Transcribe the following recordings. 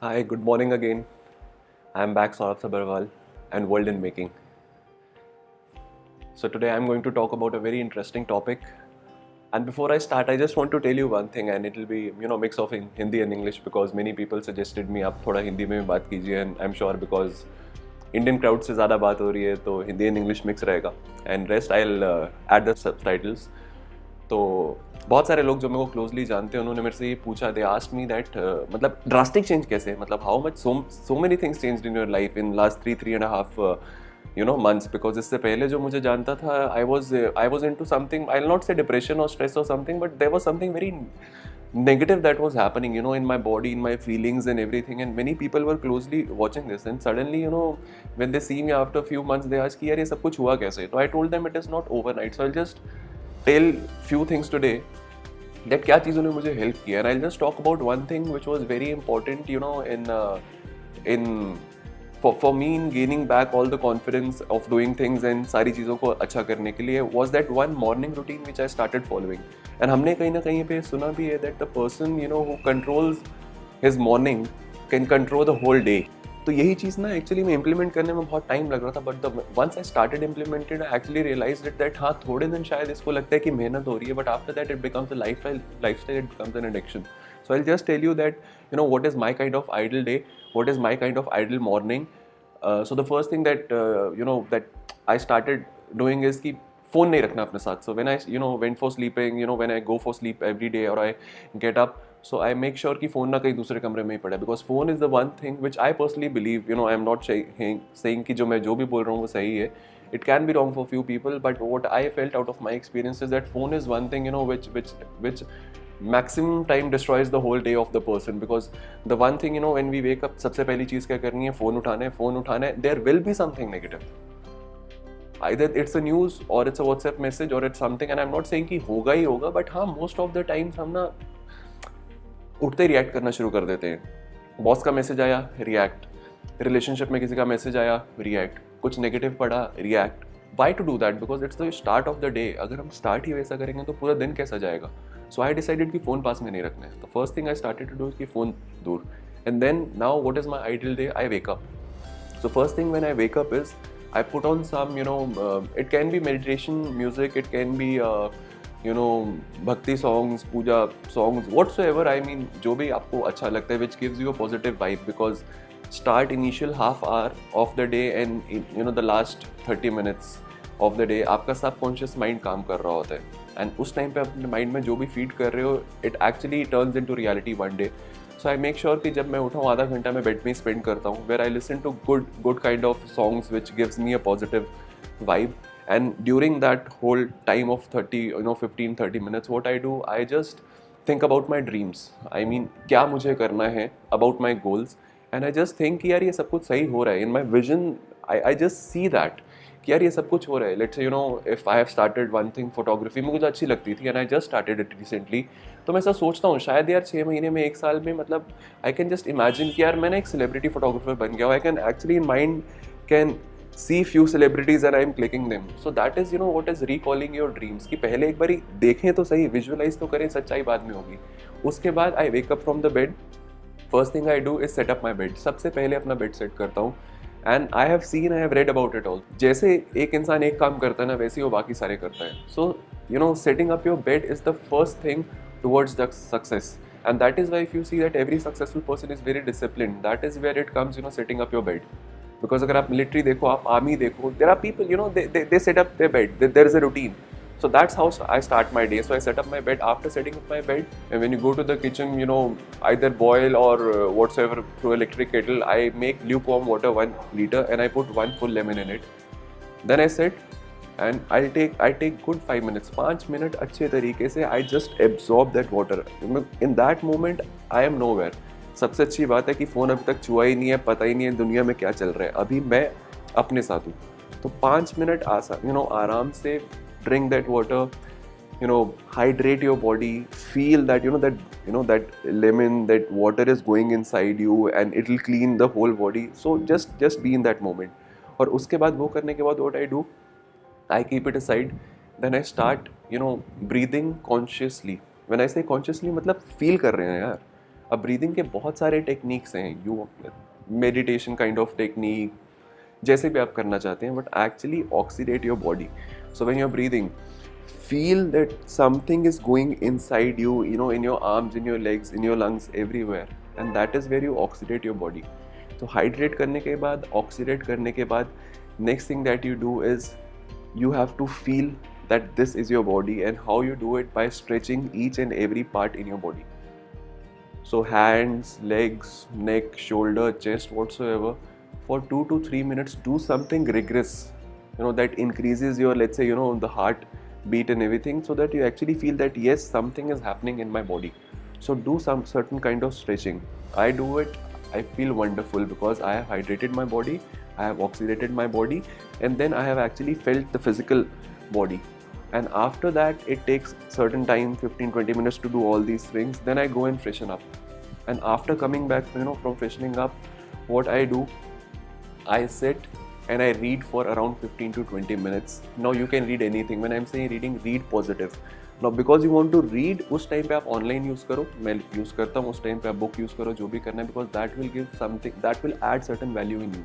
Hi, good morning again. I'm back, Saurabh Sabharwal, and World in Making. So today I'm going to talk about a very interesting topic. And before I start, I just want to tell you one thing, and it'll be mix of Hindi and English because many people suggested me आप थोड़ा हिंदी में बात कीजिए, and I'm sure because Indian crowd से ज़्यादा बात हो रही है तो हिंदी and English mix रहेगा. And rest I'll add the subtitles. तो बहुत सारे लोग जो मेरे को क्लोजली जानते हैं उन्होंने मेरे से ये पूछा दे आस्क्ड मी दैट मतलब ड्रास्टिक चेंज कैसे मतलब how much so many things changed in your life in last three and half months because इससे पहले जो मुझे जानता था I was into something I will not say depression और स्ट्रेस और something but there was something very negative that was happening in my body, in my feelings and everything, and many people were closely watching this, and suddenly when they see me after a few months they ask कि यार ये सब कुछ हुआ कैसे. So I told them it is not overnight, so I'll just tell few things today that क्या चीज़ों ने मुझे help किया, and I'll just talk about one thing which was very important in for me in gaining back all the confidence of doing things and सारी चीज़ों को अच्छा करने के लिए was that one morning routine which I started following. And हमने कहीं ना कहीं पे सुना भी है that the person who controls his morning can control the whole day. तो यही चीज़ ना एक्चुअली में इम्प्लीमेंट करने में बहुत टाइम लग रहा था but once I started implemented I actually realised that हाँ थोड़े दिन शायद इसको लगता है कि मेहनत हो रही है but after that it becomes a lifestyle it becomes an addiction. So I'll just tell you that what is my kind of ideal day, what is my kind of ideal morning. So the first thing that that I started doing is कि phone नहीं रखना अपने साथ. So when I went for sleeping, when I go for sleep every day or I get up, so I make sure कि phone ना कहीं दूसरे कमरे में ही पड़े because phone is the one thing which I personally believe, I am not saying कि जो मैं जो भी बोल रहा हूँ वो सही है. It can be wrong for few people, but what I felt out of my experience is that phone is one thing which maximum time destroys the whole day of the person. Because the one thing when we wake up सबसे पहली चीज़ क्या करनी है, phone उठाना है. There will be something negative, either it's a news or it's a WhatsApp message or it's something, and I'm not saying कि होगा ही होगा, but हाँ most of the times हम ना उठते ही रिएक्ट करना शुरू कर देते हैं. बॉस का मैसेज आया, रिएक्ट. रिलेशनशिप में किसी का मैसेज आया, रिएक्ट. कुछ नेगेटिव पड़ा, react. Why to do that? Because it's the start of the day. अगर हम स्टार्ट ही वैसा करेंगे तो पूरा दिन कैसा जाएगा. सो आई डिसाइडेड कि फ़ोन पास में नहीं रखना है. The first thing I started to do कि फ़ोन दूर. And then now what is my ideal day? I wake up. So first thing when I wake up is I put on some, it can be meditation music, it can be, bhakti songs, puja songs, whatsoever. I mean, जो भी आपको अच्छा लगता है, which gives you a positive vibe. Because start initial half hour of the day and the last 30 minutes of the day आपका subconscious mind काम कर रहा होता है. And उस टाइम पे अपने माइंड में जो भी फीड कर रहे हो, it actually turns into reality one day. So I make sure कि जब मैं उठाऊँ आधा घंटा मैं बेड में ही स्पेंड करता हूँ, where I listen to good kind of songs which gives me a positive vibe. And during that whole time of 15-30 minutes, what I do, I just think about my dreams. I mean, क्या मुझे करना है, about my goals. And I just think कि यार ये सब कुछ सही हो रहा है. In my vision, I just see that कि यार ये सब कुछ हो रहा है. Let's say if I have started one thing, photography मुझे तो अच्छी लगती थी and I just started it recently. तो मैं ऐसा सोचता हूँ शायद यार 6 महीने में 1 साल में मतलब आई कैन जस्ट इमेजिन कि यार मैंने एक सेलिब्रिटी फोटोग्राफर बन गया. I can actually in mind can see few celebrities and I am clicking them. So that is what is recalling your dreams. कि पहले एक बार देखें तो सही, विजुअलाइज तो करें, सच्चाई बाद में होगी. उसके बाद I wake up from the bed. First thing I do is set up my bed. सबसे पहले अपना बेड सेट करता हूँ. And I have read about it all. जैसे एक इंसान एक काम करता है ना, वैसे ही वो बाकी सारे करता है. So setting up your bed is the first thing towards the success. And that is why if you see that every successful person is very disciplined, that is where it comes, setting up your bed. Because अगर आप military देखो, आप army देखो, there are people, they set up their bed. There is a routine. So that's how I start my day. So I set up my bed. After setting up my bed, and when you go to the kitchen, either boil or whatsoever through electric kettle, I make lukewarm water 1 liter and I put 1 full lemon in it. Then I sit and I take good 5 minutes, 5 minute अच्छे तरीके से I just absorb that water. In that moment I am nowhere. सबसे अच्छी बात है कि phone अभी तक छुआ ही नहीं है, पता ही नहीं है दुनिया में क्या चल रहा है. अभी मैं अपने साथ हूँ. तो 5 मिनट आराम से drink that water, hydrate your body, feel that that lemon, that water is going inside you and it will clean the whole body. So just be in that moment. और उसके बाद वो करने के बाद what I do, I keep it aside. Then I start, breathing consciously. When I say consciously, मतलब feel कर रहे हैं यार. अब ब्रीदिंग के बहुत सारे टेक्निक्स हैं, you meditation kind of technique, जैसे भी आप करना चाहते हैं, but actually oxidate your body. So when you are breathing, feel that something is going inside you, you know, in your arms, in your legs, in your lungs, everywhere, and that is where you oxidate your body. So hydrate करने के बाद, oxidate करने के बाद, next thing that you do is you have to feel that this is your body, and how you do it by stretching each and every part in your body. So hands, legs, neck, shoulder, chest, whatsoever, for 2 to 3 minutes, do something rigorous, you know, that increases your, let's say, you know, the heart beat and everything, so that you actually feel that yes, something is happening in my body. So do some certain kind of stretching. I do it, I feel wonderful because I have hydrated my body, I have oxygenated my body, and then I have actually felt the physical body. And after that, it takes certain time, 15-20 minutes, to do all these things. Then I go and freshen up, and after coming back, you know, from freshening up, what I do, I sit and I read for around 15 to 20 minutes. Now you can read anything. When I'm saying reading, read positive. Now because you want to read, उस time पे आप online use करो, मैं use करता हूँ, उस time पे आप बुक यूज़ करो, जो भी करना है, because that will give something, that will add certain value in you.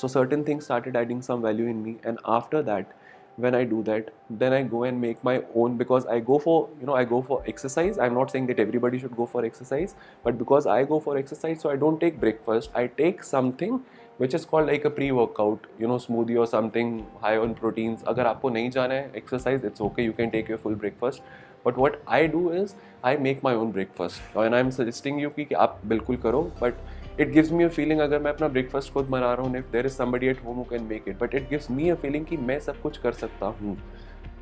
So certain things started adding some value in me, and after that, when I do that, then I go and make my own, because I go for, you know, I go for exercise. I'm not saying that everybody should go for exercise, but because I go for exercise, so I don't take breakfast. I take something which is called like a pre-workout, you know, smoothie or something high on proteins. अगर आपको नहीं जाना है exercise, it's okay, you can take your full breakfast. But what I do is I make my own breakfast, and I'm suggesting you कि आप बिल्कुल करो, but it gives me a feeling, अगर मैं अपना breakfast खुद बना रहा हूँ, if there is somebody at home who can make it, but it gives me a feeling कि मैं सब कुछ कर सकता हूँ.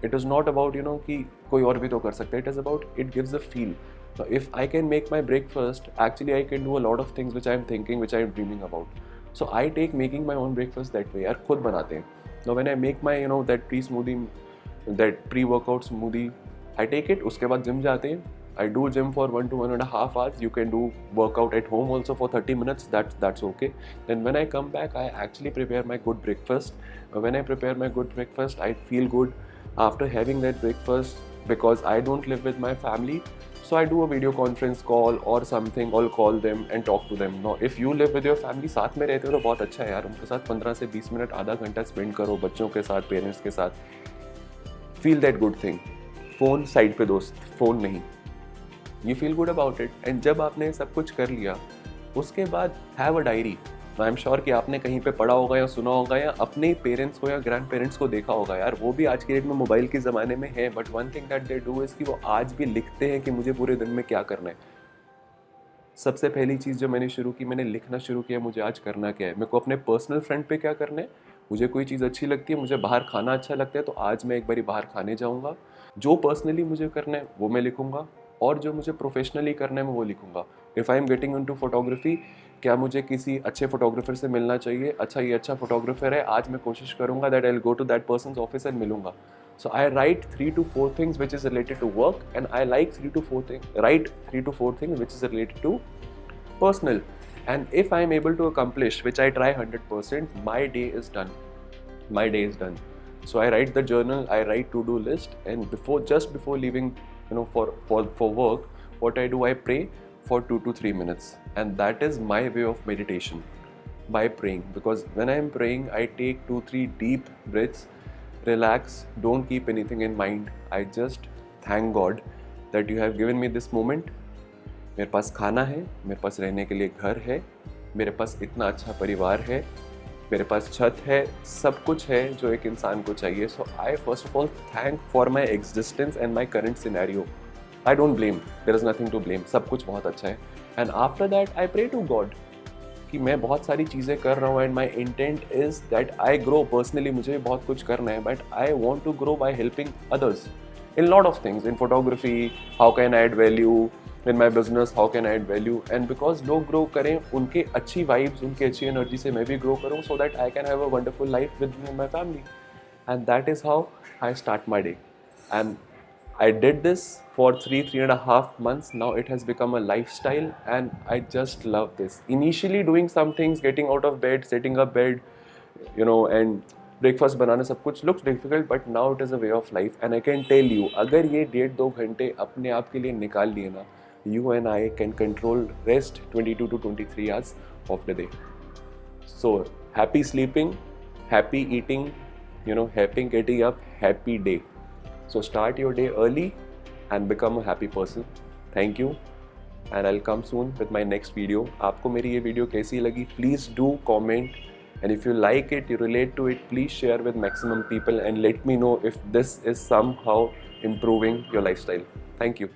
It is not about, you know, कि कोई और भी तो कर सकता है. It is about, it gives a feel. So if I can make my breakfast, actually I can do a lot of things which I am thinking, which I am dreaming about. So I take making my own breakfast that way. यार खुद बनाते हैं. Now when I make my, you know, that pre-smoothie, that pre-workout smoothie, I take it. उसके बाद gym जाते हैं. I do gym for 1 to 1.5 hours. You can do workout at home also for 30 minutes. That's okay. Then when I come back, I actually prepare my good breakfast. When I prepare my good breakfast, I feel good after having that breakfast, because I don't live with my family. So I do a video conference call or something. I'll call them and talk to them. Now, if you live with your family, साथ में रहते हो तो बहुत अच्छा है यार. उनके साथ 15 से 20 मिनट, आधा घंटा स्पेंड करो, बच्चों के साथ, पेरेंट्स के साथ. Feel that good thing. Phone side पे दोस्त, फ़ोन नहीं. You feel good about it. And जब आपने सब कुछ कर लिया, उसके बाद have a diary. I am sure कि आपने कहीं पे पढ़ा होगा या सुना होगा, या अपने पेरेंट्स को या ग्रैंड पेरेंट्स को देखा होगा यार. वो भी आज के डेट में मोबाइल के ज़माने में है, but one thing that they do is कि वो आज भी लिखते हैं कि मुझे पूरे दिन में क्या करना है. सबसे पहली चीज़ जो मैंने शुरू की, मैंने लिखना शुरू किया, मुझे आज करना क्या है, मेरे को अपने पर्सनल फ्रंट पे क्या करना है. मुझे कोई चीज़ अच्छी लगती है, मुझे बाहर खाना अच्छा लगता है, तो आज मैं एक बारी बाहर खाने जाऊँगा. जो पर्सनली मुझे करना है वो मैं लिखूँगा, और जो मुझे प्रोफेशनली करना है मैं वो लिखूँगा. If I am getting into photography, क्या मुझे किसी अच्छे फोटोग्राफर से मिलना चाहिए, अच्छा ये अच्छा फोटोग्राफर है, आज मैं कोशिश करूँगा that I will go to that person's office and मिलूँगा. So I write 3 to 4 things which is related to work, and I like 3 to 4 things, write 3 to 4 things which is related to personal. And if I am able to accomplish, which I try 100%, my day is done. My day is done. So I write the journal, I write to-do list, and just before leaving, you know, for work, what I do, I pray for 2 to 3 minutes, and that is my way of meditation, by praying. Because when I am praying, I take 2-3 deep breaths, relax, don't keep anything in mind. I just thank God that you have given me this moment. मेरे पास खाना है, मेरे पास रहने के लिए घर है, मेरे पास इतना अच्छा परिवार है, मेरे पास छत है, सब कुछ है जो एक इंसान को चाहिए. So I first of all thank for my existence and my current scenario. I don't blame. There is nothing to blame. सब कुछ बहुत अच्छा है. And after that I pray to God कि मैं बहुत सारी चीज़ें कर रहा हूँ, and my intent is that I grow personally. मुझे बहुत कुछ करना है, but I want to grow by helping others in lot of things. In photography, how can I add value, in my business, how can I add value. And because लोग grow करें, उनके अच्छी vibes, उनकी अच्छी energy से मैं भी grow करूँ, so that I can have a wonderful life with my family. And that is how I start my day. And I did this for 3.5 months. Now it has become a lifestyle, and I just love this. Initially doing some things, getting out of bed, setting up bed, you know, and breakfast बनाना, सब कुछ looks difficult, but now it is a way of life. And I can tell you, अगर ये 1.5-2 घंटे अपने आप के लिए निकाल लिए ना, you and I can control rest 22 to 23 hours of the day. So happy sleeping, happy eating, happy getting up, happy day. So start your day early and become a happy person. Thank you. And I'll come soon with my next video. आपको मेरी ये video कैसी लगी? Please do comment. And if you like it, you relate to it, please share with maximum people and let me know if this is somehow improving your lifestyle. Thank you.